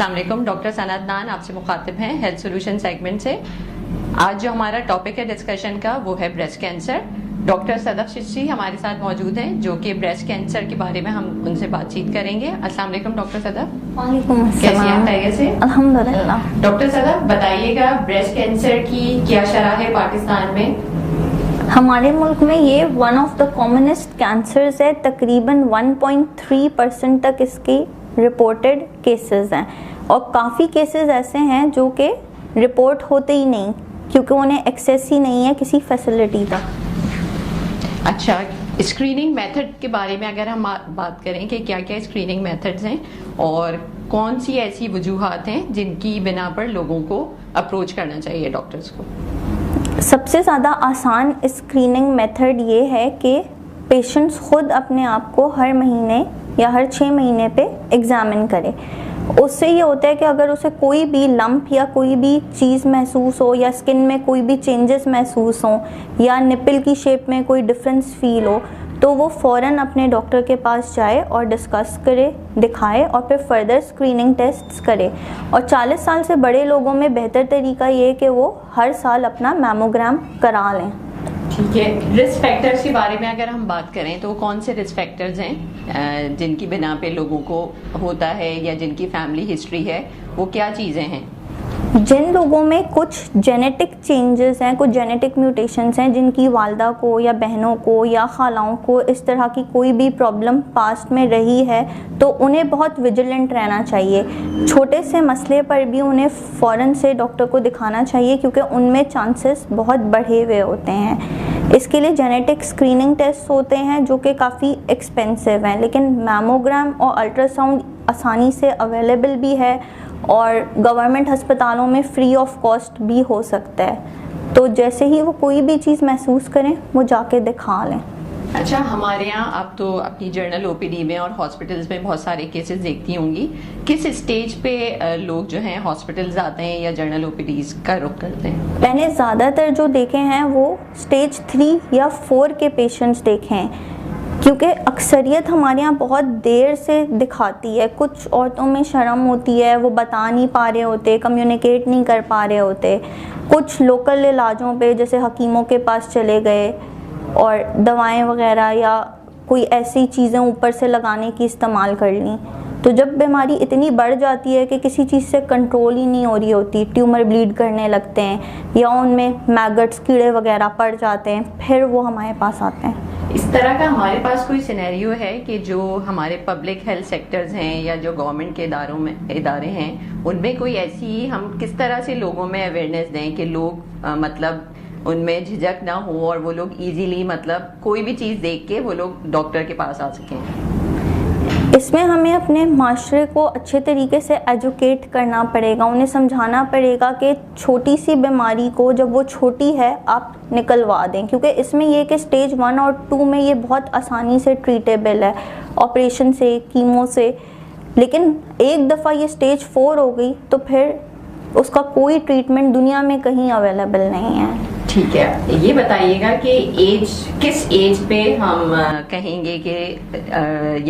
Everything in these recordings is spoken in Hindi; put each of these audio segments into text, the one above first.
अस्सलाम वालेकुम, डॉक्टर सनत नान आपसे मुखातिब हैं हेल्थ सोल्यूशन सेगमेंट से। आज जो हमारा टॉपिक है डिस्कशन का वो है breast cancer. Doctor Sadaf Chishti हमारे साथ मौजूद हैं जो कि ब्रेस्ट कैंसर के बारे में हम उनसे बातचीत करेंगे। अस्सलाम वालेकुम डॉक्टर सदफ। वालेकुम अस्सलाम। कैसी हैं आप? खैरियत से? अल्हम्दुलिल्लाह। डॉक्टर सदफ बताइएगा, ब्रेस्ट कैंसर की क्या शरह है पाकिस्तान में? हमारे मुल्क में ये one of the commonest cancers है। तकरीबन 1.3% तक इसकी रिपोर्टेड केसेस हैं और काफ़ी केसेस ऐसे हैं जो कि रिपोर्ट होते ही नहीं क्योंकि उन्हें एक्सेस ही नहीं है किसी फैसिलिटी का। अच्छा, स्क्रीनिंग मेथड के बारे में अगर हम बात करें कि क्या क्या स्क्रीनिंग मेथड्स हैं और कौन सी ऐसी वजूहात हैं जिनकी बिना पर लोगों को अप्रोच करना चाहिए डॉक्टर्स को? सबसे ज़्यादा आसान स्क्रीनिंग मेथड ये है कि पेशेंट्स खुद अपने आप को हर महीने या हर 6 महीने पे एग्ज़ामिन करे। उससे ये होता है कि अगर उसे कोई भी लंप या कोई भी चीज़ महसूस हो या स्किन में कोई भी चेंजेस महसूस हों या निपल की शेप में कोई डिफरेंस फील हो तो वो फ़ौरन अपने डॉक्टर के पास जाए और डिस्कस करे, दिखाए और फिर फर्दर स्क्रीनिंग टेस्ट्स करे। और 40 साल से बड़े लोगों में बेहतर तरीका ये है कि वो हर साल अपना मैमोग्राम करा लें। ठीक है, रिस्क फैक्टर्स के बारे में अगर हम बात करें तो कौन से रिस्क फैक्टर्स हैं जिनकी बिना पे लोगों को होता है या जिनकी फैमिली हिस्ट्री है, वो क्या चीज़ें हैं? जिन लोगों में कुछ जेनेटिक चेंजेस हैं, कुछ जेनेटिक म्यूटेशंस हैं, जिनकी वालदा को या बहनों को या खालाओं को इस तरह की कोई भी प्रॉब्लम पास्ट में रही है तो उन्हें बहुत विजिलेंट रहना चाहिए। छोटे से मसले पर भी उन्हें फ़ौरन से डॉक्टर को दिखाना चाहिए क्योंकि उनमें चांसेस बहुत बढ़े हुए होते हैं। इसके लिए जेनेटिक स्क्रीनिंग टेस्ट होते हैं जो कि काफ़ी एक्सपेंसिव हैं, लेकिन मैमोग्राम और अल्ट्रासाउंड आसानी से अवेलेबल भी है और गवर्नमेंट अस्पतालों में फ्री ऑफ कॉस्ट भी हो सकता है। तो जैसे ही वो कोई भी चीज़ महसूस करें वो जाके दिखा लें। अच्छा, हमारे यहाँ आप तो अपनी जर्नल ओपीडी में और हॉस्पिटल्स में बहुत सारे केसेस देखती होंगी। किस स्टेज पे लोग जो हैं हॉस्पिटल्स आते हैं या जर्नल ओपीडीज का रुख करते हैं? मैंने ज़्यादातर जो देखे हैं वो स्टेज 3 या 4 के पेशेंट्स देखे हैं क्योंकि अक्सरियत हमारे यहाँ बहुत देर से दिखाती है। कुछ औरतों में शर्म होती है, वो बता नहीं पा रहे होते, कम्युनिकेट नहीं कर पा रहे होते। कुछ लोकल इलाजों पे जैसे हकीमों के पास चले गए और दवाएं वगैरह या कोई ऐसी चीज़ें ऊपर से लगाने की इस्तेमाल कर ली। तो जब बीमारी इतनी बढ़ जाती है कि किसी चीज़ से कंट्रोल ही नहीं हो रही होती, ट्यूमर ब्लीड करने लगते हैं या उनमें मैगट्स कीड़े वगैरह पड़ जाते हैं, फिर वो हमारे पास आते हैं। इस तरह का हमारे पास कोई सिनेरियो है कि जो हमारे पब्लिक हेल्थ सेक्टर्स हैं या जो गवर्नमेंट के इदारे हैं उनमें कोई ऐसी, हम किस तरह से लोगों में अवेयरनेस दें कि लोग मतलब उनमें झिझक ना हो और वो लोग इजीली मतलब कोई भी चीज़ देख के वो लोग डॉक्टर के पास आ सकें? इसमें हमें अपने माशरे को अच्छे तरीके से एजुकेट करना पड़ेगा। उन्हें समझाना पड़ेगा कि छोटी सी बीमारी को जब वो छोटी है आप निकलवा दें, क्योंकि इसमें ये कि स्टेज 1 और 2 में ये बहुत आसानी से ट्रीटेबल है ऑपरेशन से, कीमो से। लेकिन एक दफ़ा ये स्टेज 4 हो गई तो फिर उसका कोई ट्रीटमेंट दुनिया में कहीं अवेलेबल नहीं है। ठीक है, ये बताइएगा कि किस एज पे हम कहेंगे कि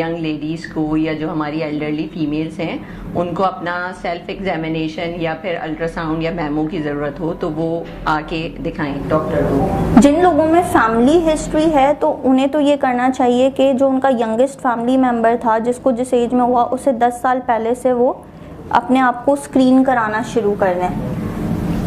यंग लेडीज़ को या जो हमारी एल्डरली फीमेल्स हैं उनको अपना सेल्फ एग्जामिनेशन या फिर अल्ट्रासाउंड या मैमो की ज़रूरत हो तो वो आके दिखाएं डॉक्टर को? जिन लोगों में फैमिली हिस्ट्री है तो उन्हें तो ये करना चाहिए कि जो उनका यंगेस्ट फैमिली मेम्बर था जिसको जिस एज में हुआ उसे 10 साल पहले से वो अपने आप को स्क्रीन कराना शुरू कर दें।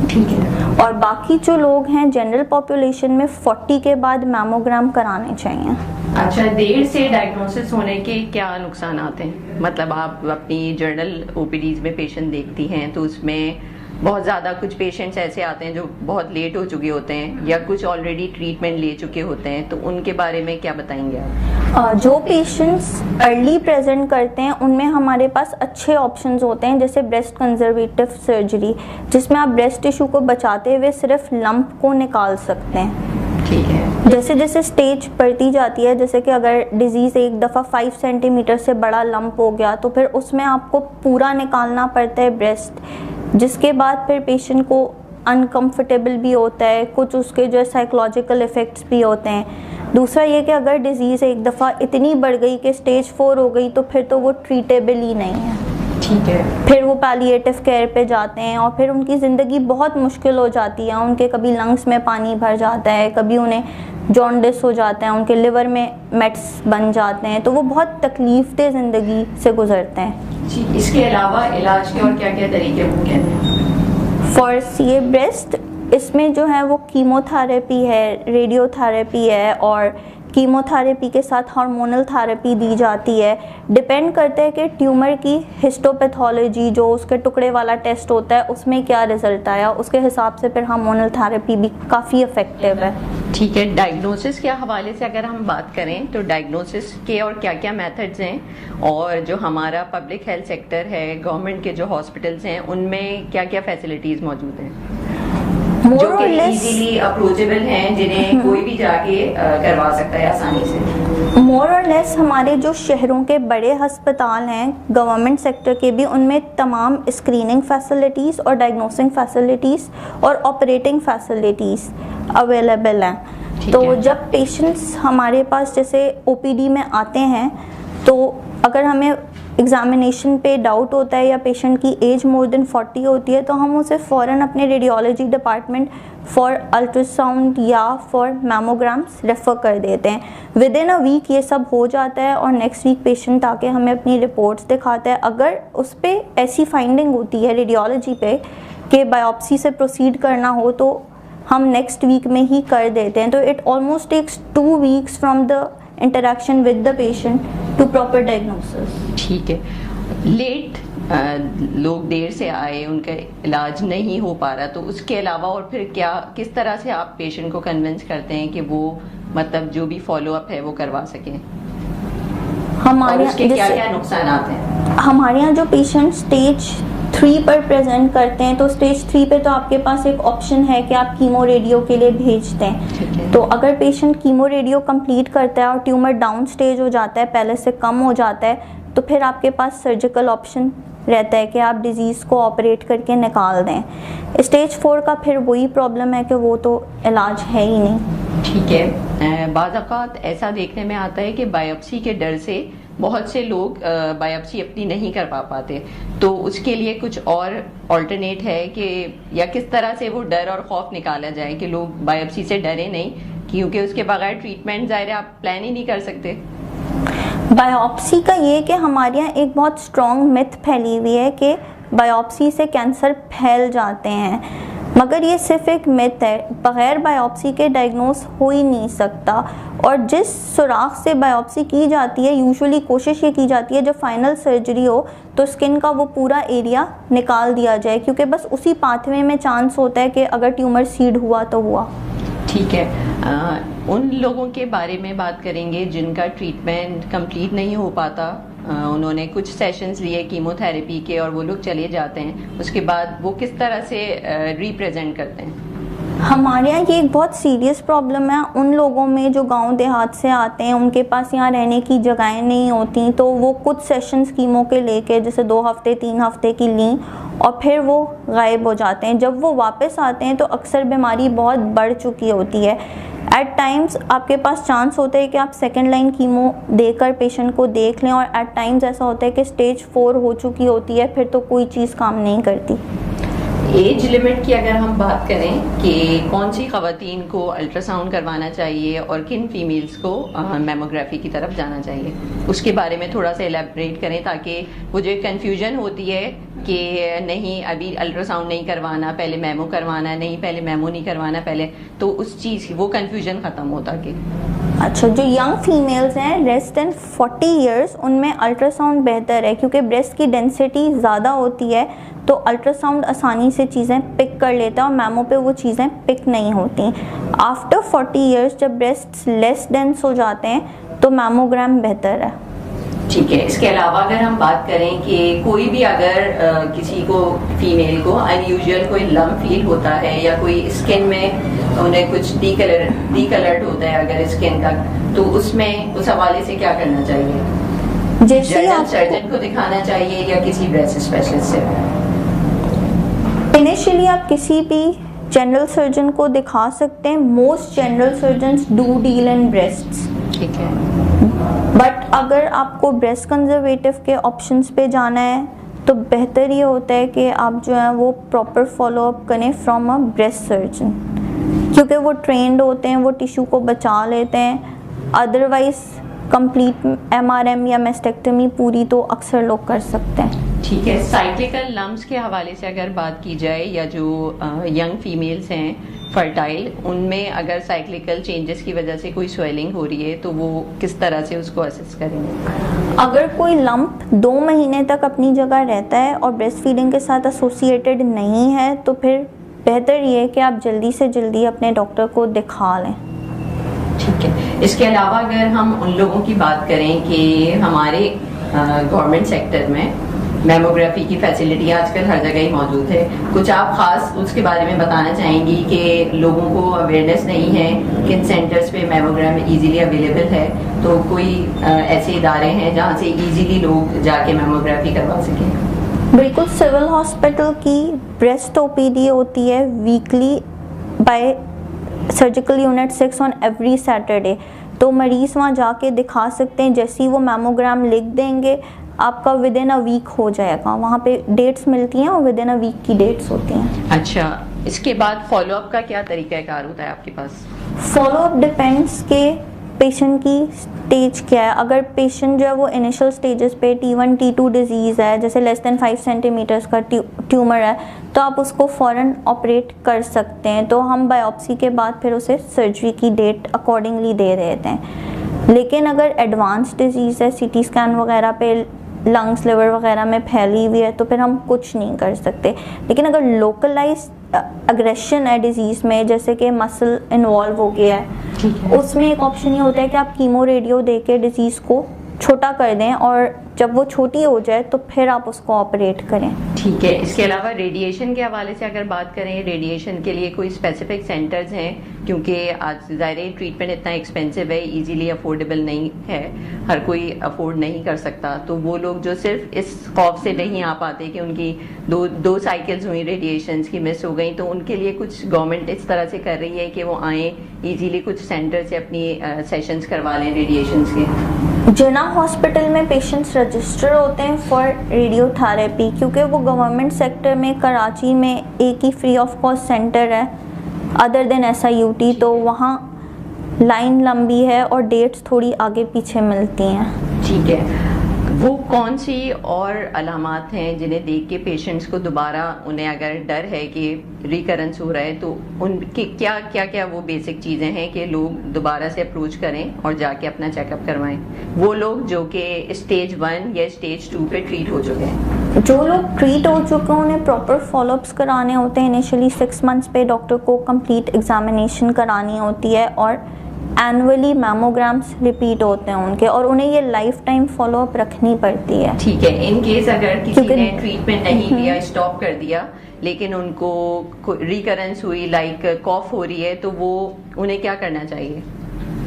ठीक है। और बाकी जो लोग हैं जनरल पॉपुलेशन में 40 के बाद मैमोग्राम कराने चाहिए। अच्छा, देर से डायग्नोसिस होने के क्या नुकसान आते हैं? मतलब आप अपनी जर्नल ओपीडीज में पेशेंट देखती हैं तो उसमें बहुत ज़्यादा कुछ पेशेंट्स ऐसे आते हैं जो बहुत लेट हो चुके होते हैं या कुछ ऑलरेडी ट्रीटमेंट ले चुके होते हैं, तो उनके बारे में क्या बताएंगे आप? जो पेशेंट्स अर्ली प्रेजेंट करते हैं उनमें हमारे पास अच्छे ऑप्शंस होते हैं जैसे ब्रेस्ट कंजर्वेटिव सर्जरी, जिसमें आप ब्रेस्ट टिश्यू को बचाते हुए सिर्फ लंप को निकाल सकते हैं। ठीक है। जैसे जैसे स्टेज बढ़ती जाती है, जैसे कि अगर डिजीज़ एक दफ़ा 5 सेंटीमीटर से बड़ा लंप हो गया तो फिर उसमें आपको पूरा निकालना पड़ता है ब्रेस्ट, जिसके बाद फिर पेशेंट को अनकंफर्टेबल भी होता है, कुछ उसके जो साइकोलॉजिकल इफ़ेक्ट्स भी होते हैं। दूसरा ये कि अगर डिज़ीज़ एक दफ़ा इतनी बढ़ गई कि स्टेज 4 हो गई तो फिर तो वो ट्रीटेबल ही नहीं है। ठीक है। फिर वो पैलिएटिव केयर पे जाते हैं और फिर उनकी ज़िंदगी बहुत मुश्किल हो जाती है। उनके कभी लंग्स में पानी भर जाता है, कभी उन्हें जॉन्डिस हो जाता है, उनके लिवर में मेट्स बन जाते हैं, तो वो बहुत तकलीफ दे ज़िंदगी से गुजरते हैं। जी, इसके अलावा इलाज के और क्या क्या तरीके मुमकिन हैं? फॉर सीए ब्रेस्ट इसमें जो है वो कीमोथेरेपी है, रेडियोथेरेपी है और कीमोथेरेपी के साथ हार्मोनल थेरेपी दी जाती है। डिपेंड करता है कि ट्यूमर की हिस्टोपैथोलॉजी, जो उसके टुकड़े वाला टेस्ट होता है, उसमें क्या रिजल्ट आया, उसके हिसाब से फिर हार्मोनल थेरेपी भी काफ़ी इफ़ेक्टिव है। ठीक है। डायग्नोसिस के हवाले से अगर हम बात करें तो डायग्नोसिस के और क्या क्या मेथड्स हैं, और जो हमारा पब्लिक हेल्थ सेक्टर है, गवर्नमेंट के जो हॉस्पिटल्स हैं, उनमें क्या क्या फैसिलिटीज़ मौजूद हैं जो कि इजीली अप्रोचेबल हैं, जिन्हें कोई भी जाके करवा सकता है आसानी से? मोर और लेस हमारे जो शहरों के बड़े अस्पताल हैं, गवर्नमेंट सेक्टर के भी, उनमें तमाम स्क्रीनिंग फैसिलिटीज़ और डायग्नोसिंग फैसिलिटीज़ और ऑपरेटिंग फैसिलिटीज़ अवेलेबल हैं। तो जब पेशेंट्स हमारे पास जैसे ओपीडी में आते हैं, तो अगर हमें एग्जामिनेशन पे डाउट होता है या पेशेंट की एज मोर देन 40 होती है, तो हम उसे फ़ौरन अपने रेडियोलॉजी डिपार्टमेंट फॉर अल्ट्रासाउंड या फॉर मैमोग्राम्स रेफ़र कर देते हैं। विद इन अ वीक ये सब हो जाता है और नेक्स्ट वीक पेशेंट आके हमें अपनी रिपोर्ट्स दिखाता है। अगर उस पर ऐसी फाइंडिंग होती है रेडियोलॉजी पे कि बायोप्सी से प्रोसीड करना हो, तो हम नेक्स्ट वीक में ही कर देते हैं। तो it almost takes 2 weeks from the interaction with the patient to proper diagnosis. ठीक है। लेट लोग देर से आए, उनका इलाज नहीं हो पा रहा, तो उसके अलावा और फिर क्या, किस तरह से आप पेशेंट को कन्विंस करते हैं कि वो मतलब जो भी फॉलोअप है वो करवा सकें? हमारे उसके क्या क्या नुकसान हैं? हमारे यहाँ जो पेशेंट स्टेज 3 पर प्रेजेंट करते हैं, तो स्टेज 3 पे तो आपके पास एक ऑप्शन है कि आप कीमो रेडियो के लिए भेजते हैं। तो अगर पेशेंट कीमो रेडियो कंप्लीट करता है और ट्यूमर डाउन स्टेज हो जाता है, पहले से कम हो जाता है, तो फिर आपके पास सर्जिकल ऑप्शन रहता है कि आप डिज़ीज़ को ऑपरेट करके निकाल दें। स्टेज 4 का फिर वही प्रॉब्लम है कि वो तो इलाज है ही नहीं। ठीक है। बाज़ औक़ात ऐसा देखने में आता है कि बायोप्सी के डर से बहुत से लोग बायोप्सी अपनी नहीं कर पाते, तो उसके लिए कुछ और ऑल्टरनेट है कि, या किस तरह से वो डर और खौफ निकाला जाए कि लोग बायोप्सी से डरे नहीं, क्योंकि उसके बगैर ट्रीटमेंट ज़ाहिर है आप प्लान ही नहीं कर सकते। बायोप्सी का ये कि हमारे यहाँ एक बहुत स्ट्रॉन्ग मिथ फैली हुई है कि बायोप्सी से कैंसर फैल जाते हैं, मगर ये सिर्फ एक मिथ है। बग़ैर बायोप्सी के डायग्नोस हो ही नहीं सकता। और जिस सुराख से बायोप्सी की जाती है, यूजुअली कोशिश ये की जाती है जब फाइनल सर्जरी हो तो स्किन का वो पूरा एरिया निकाल दिया जाए, क्योंकि बस उसी पाथवे में चांस होता है कि अगर ट्यूमर सीड हुआ तो हुआ। ठीक है। उन लोगों के बारे में बात करेंगे जिनका ट्रीटमेंट कंप्लीट नहीं हो पाता, उन्होंने कुछ सेशंस लिए कीमोथेरेपी के और वो लोग चले जाते हैं, उसके बाद वो किस तरह से रिप्रेजेंट करते हैं? हमारे यहाँ ये एक बहुत सीरियस प्रॉब्लम है उन लोगों में जो गांव देहात से आते हैं, उनके पास यहाँ रहने की जगहें नहीं होती, तो वो कुछ सेशंस कीमो के लेके जैसे 2 हफ्ते 3 हफ्ते की ली और फिर वो गायब हो जाते हैं। जब वो वापस आते हैं तो अक्सर बीमारी बहुत बढ़ चुकी होती है। एट टाइम्स आपके पास चांस होता है कि आप सेकेंड लाइन कीमो देकर पेशेंट को देख लें, और एट टाइम्स ऐसा होता है कि स्टेज 4 हो चुकी होती है, फिर तो कोई चीज़ काम नहीं करती। एज लिमिट की अगर हम बात करें कि कौन सी ख़वातीन को अल्ट्रासाउंड करवाना चाहिए और किन फीमेल्स को मैमोग्राफी की तरफ जाना चाहिए, उसके बारे में थोड़ा सा एलैबोरेट करें, ताकि वो जो कन्फ्यूजन होती है कि नहीं अभी अल्ट्रासाउंड नहीं करवाना, पहले मेमो करवाना, नहीं पहले मेमो नहीं करवाना पहले, तो उस चीज़ वो कन्फ्यूजन ख़त्म होता कि। अच्छा, जो यंग फीमेल्स हैं लेस देन 40 इयर्स, उनमें अल्ट्रासाउंड बेहतर है, क्योंकि ब्रेस्ट की डेंसिटी ज़्यादा होती है, तो अल्ट्रासाउंड आसानी से चीज़ें पिक कर लेता है और मैमो पे वो चीज़ें पिक नहीं होती। आफ्टर 40 इयर्स जब ब्रेस्ट लेस डेंस हो जाते हैं तो मैमोग्राम बेहतर है। ठीक है। इसके अलावा अगर हम बात करें कि कोई भी अगर किसी को, फीमेल को अनयूजुअल कोई लम्प फील होता है या कोई स्किन में उन्हें कुछ डीकलर्ड होता है अगर स्किन का, तो उसमें उस हवाले से क्या करना चाहिए? जैसे जनरल सर्जन को दिखाना चाहिए या किसी ब्रेस्ट स्पेशलिस्ट से? इनिशियली आप किसी भी जनरल सर्जन को दिखा सकते हैं। Most general surgeons do deal in breasts. ठीक है। बट अगर आपको ब्रेस्ट कंजर्वेटिव के ऑप्शंस पे जाना है तो बेहतर ये होता है कि आप जो है वो प्रॉपर फॉलोअप करें फ्रॉम अ ब्रेस्ट सर्जन, क्योंकि वो ट्रेंड होते हैं, वो टिश्यू को बचा लेते हैं। अदरवाइज कंप्लीट MRM या मेस्टेक्टमी पूरी तो अक्सर लोग कर सकते हैं। ठीक है, साइक्लिकल लम्स के हवाले से अगर बात की जाए, या जो यंग फीमेल्स हैं फर्टाइल, उनमें अगर साइक्लिकल चेंजेस की वजह से कोई स्वेलिंग हो रही है तो वो किस तरह से उसको असेस करेंगे? अगर कोई लंप 2 महीने तक अपनी जगह रहता है और ब्रेस्ट फीडिंग के साथ एसोसिएटेड नहीं है तो फिर बेहतर ये है कि आप जल्दी से जल्दी अपने डॉक्टर को दिखा लें। ठीक है, इसके अलावा अगर हम उन लोगों की बात करें कि हमारे गवर्नमेंट सेक्टर में मैमोग्राफी की फैसिलिटी आजकल हर जगह ही मौजूद है, कुछ आप खास उसके बारे में बताना चाहेंगी कि लोगों को अवेयरनेस नहीं है, किन सेंटर्स पे मैमोग्राम इजीली अवेलेबल है, तो कोई ऐसे इदारे हैं जहां से इजीली लोग जाके मैमोग्राफी करवा सकें? बिल्कुल, सिविल हॉस्पिटल की ब्रेस्ट OPD होती है weekly bye surgical unit 6 on every Saturday, तो मरीज़ वहाँ जाके दिखा सकते हैं। जैसे ही वो मैमोग्राम लिख देंगे आपका विद इन अ वीक हो जाएगा। वहाँ पे डेट्स मिलती हैं और विद इन अ वीक की डेट्स होती हैं। अच्छा, इसके बाद फॉलोअप का क्या तरीक़ाकार होता है आपके पास? फॉलोअप डिपेंड्स के पेशेंट की स्टेज क्या है। अगर पेशेंट जो है वो इनिशियल स्टेजेस पे T1 T2 डिजीज़ है, जैसे लेस देन 5 सेंटीमीटर्स का ट्यूमर है, तो आप उसको फ़ौरन ऑपरेट कर सकते हैं। तो हम बायोप्सी के बाद फिर उसे सर्जरी की डेट अकॉर्डिंगली दे देते हैं। लेकिन अगर एडवांस डिजीज़ है, CT स्कैन वगैरह पे लंग्स लिवर वगैरह में फैली हुई है, तो फिर हम कुछ नहीं कर सकते। लेकिन अगर लोकलाइज अग्रेशन है डिजीज़ में, जैसे कि मसल इन्वॉल्व हो गया है, उसमें एक ऑप्शन ये होता है कि आप कीमो रेडियो दे के डिजीज़ को छोटा कर दें और जब वो छोटी हो जाए तो फिर आप उसको ऑपरेट करें। ठीक है, इसके अलावा रेडिएशन के हवाले से अगर बात करें, रेडिएशन के लिए कोई स्पेसिफिक सेंटर्स हैं? क्योंकि आज ज़ाहिर ट्रीटमेंट इतना एक्सपेंसिव है, इजीली अफोर्डेबल नहीं है, हर कोई अफोर्ड नहीं कर सकता, तो वो लोग जो सिर्फ इस खौफ से नहीं आ पाते कि उनकी दो साइकिल्स हुई रेडिएशन की, मिस हो गई, तो उनके लिए कुछ गवर्नमेंट इस तरह से कर रही है कि वो आएँ इजीली कुछ सेंटर से अपनी सेशंस करवा लें रेडिएशन के? जिना हॉस्पिटल में पेशेंट्स रजिस्टर होते हैं फॉर रेडियोथेरेपी, क्योंकि वो गवर्नमेंट सेक्टर में कराची में एक ही फ्री ऑफ कॉस्ट सेंटर है अदर देन SIUT, तो वहाँ लाइन लंबी है और डेट्स थोड़ी आगे पीछे मिलती हैं। ठीक है, वो कौन सी और अलामात हैं जिन्हें देख के पेशेंट्स को दोबारा, उन्हें अगर डर है कि रिकरेंस हो रहा है, तो उनकी क्या वो बेसिक चीज़ें हैं कि लोग दोबारा से अप्रोच करें और जाके अपना चेकअप करवाएं? वो लोग जो कि स्टेज 1 या स्टेज 2 पे ट्रीट हो चुके हैं। जो लोग ट्रीट हो चुके हैं उन्हें प्रॉपर फॉलोअप्स कराने होते हैं। इनिशियली 6 मंथ्स पे डॉक्टर को कंप्लीट एग्जामिनेशन करानी होती है और एनुअली मैमोग्राम्स रिपीट होते हैं उनके, और उन्हें ये लाइफ टाइम फॉलोअप रखनी पड़ती है। ठीक है, इन केस अगर किसी ने ट्रीटमेंट नहीं लिया, स्टॉप कर दिया, लेकिन उनको रिकरेंस हुई, लाइक कॉफ हो रही है, तो वो उन्हें क्या करना चाहिए?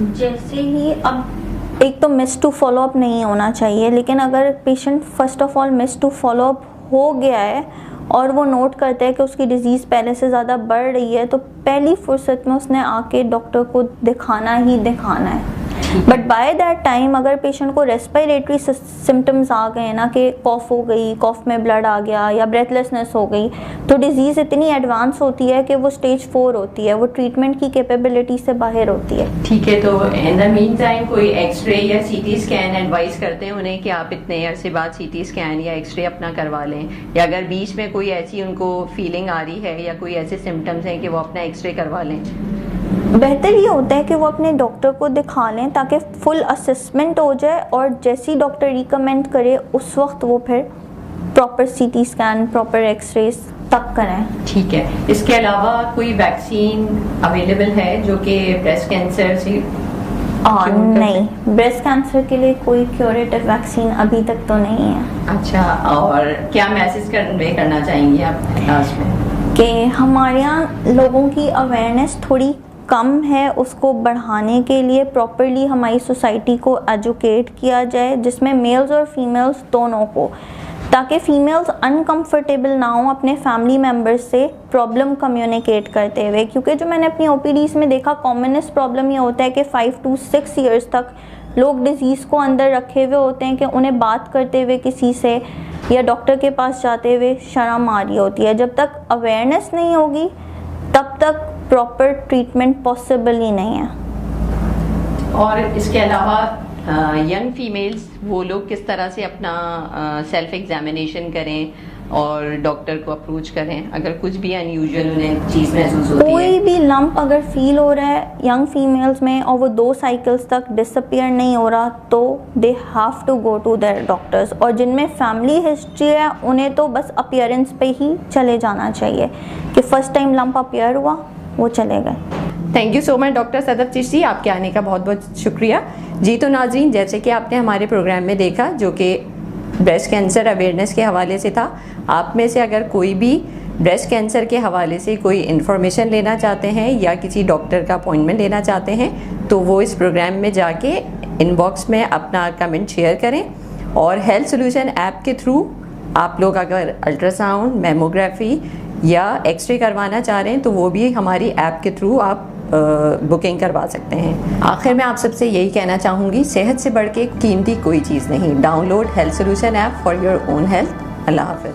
जैसे ही, अब एक तो मिस टू फॉलोअप नहीं होना चाहिए, लेकिन अगर patient first of all miss to follow up हो गया है और वो नोट करता है कि उसकी डिजीज़ पहले से ज़्यादा बढ़ रही है, तो पहली फुर्सत में उसने आके डॉक्टर को दिखाना ही दिखाना है। बट बाय दैट टाइम अगर पेशेंट को रेस्पिरेटरी सिम्टम्स आ गए ना, कि कॉफ हो गई, कॉफ में ब्लड आ गया या ब्रेथलेसनेस हो गई, तो डिजीज़ इतनी एडवांस होती है कि वो स्टेज 4 होती है, वो ट्रीटमेंट की कैपेबिलिटी से बाहर होती है। ठीक है, तो इन द मीन टाइम कोई एक्सरे या CT स्कैन एडवाइस करते हैं उन्हें कि आप इतने अरसे बाद CT स्कैन या एक्सरे अपना करवा लें, या अगर बीच में कोई ऐसी उनको फीलिंग आ रही है या कोई ऐसे सिम्टम्स हैं कि वो अपना एक्सरे करवा लें? बेहतर ये होता है कि वो अपने डॉक्टर को दिखा लें ताकि फुल असेसमेंट हो जाए, और जैसी डॉक्टर रिकमेंड करे उस वक्त वो फिर proper CT scan, proper X rays तक करें। ठीक है, इसके अलावा कोई वैक्सीन अवेलेबल है जो कि ब्रेस्ट कैंसर से? नहीं, ब्रेस्ट कैंसर के लिए कोई क्यूरेटिव वैक्सीन अभी तक तो नहीं है। अच्छा, और क्या मैसेज कन्वे करना चाहेंगे आप लास्ट में? कि हमारे यहाँ लोगों की अवेयरनेस थोड़ी कम है, उसको बढ़ाने के लिए प्रॉपरली हमारी सोसाइटी को एजुकेट किया जाए, जिसमें मेल्स और फीमेल्स दोनों को, ताकि फीमेल्स अनकंफर्टेबल ना हो अपने फैमिली मेम्बर्स से प्रॉब्लम कम्युनिकेट करते हुए। क्योंकि जो मैंने अपनी OPDs में देखा, कॉमनेस्ट प्रॉब्लम ये होता है कि 5 to 6 ईयर्स तक लोग डिजीज़ को अंदर रखे हुए होते हैं कि उन्हें बात करते हुए किसी से या डॉक्टर के पास जाते हुए शर्म आ रही होती है। जब तक अवेयरनेस नहीं होगी तब तक प्रॉपर ट्रीटमेंट पॉसिबल ही नहीं है। और इसके अलावा यंग फीमेल्स वो लोग किस तरह से अपना सेल्फ एग्जामिनेशन करें और डॉक्टर को अप्रोच करें अगर कुछ भी अनयूजुअल उन्हें चीज़ महसूस होती है? कोई भी लंप अगर फील हो रहा है यंग फीमेल्स में और वो 2 साइकिल्स तक डिसअपियर नहीं हो रहा तो they have to go to their doctors. और जिनमें फैमिली हिस्ट्री है उन्हें तो बस अपीयरेंस पे ही चले जाना चाहिए कि फर्स्ट टाइम लंप अपीयर हुआ वो चले गए। Thank you so much doctor Sadaf Chishti, आपके आने का बहुत बहुत शुक्रिया। जी तो नाज़रीन, जैसे कि आपने हमारे प्रोग्राम में देखा जो कि ब्रेस्ट कैंसर अवेयरनेस के हवाले से था, आप में से अगर कोई भी ब्रेस्ट कैंसर के हवाले से कोई इन्फॉर्मेशन लेना चाहते हैं या किसी डॉक्टर का अपॉइंटमेंट लेना चाहते हैं तो वो इस प्रोग्राम में जाके इनबॉक्स में अपना कमेंट शेयर करें। और हेल्थ सोल्यूशन ऐप के थ्रू आप लोग अगर अल्ट्रासाउंड, मेमोग्राफी या एक्सरे करवाना चाह रहे हैं तो वो भी हमारी ऐप के थ्रू आप बुकिंग करवा सकते हैं। आखिर में आप सबसे यही कहना चाहूँगी, सेहत से बढ़ के कीमती कोई चीज़ नहीं। Download health solution app for your own health. अल्लाह हाफ़िज़।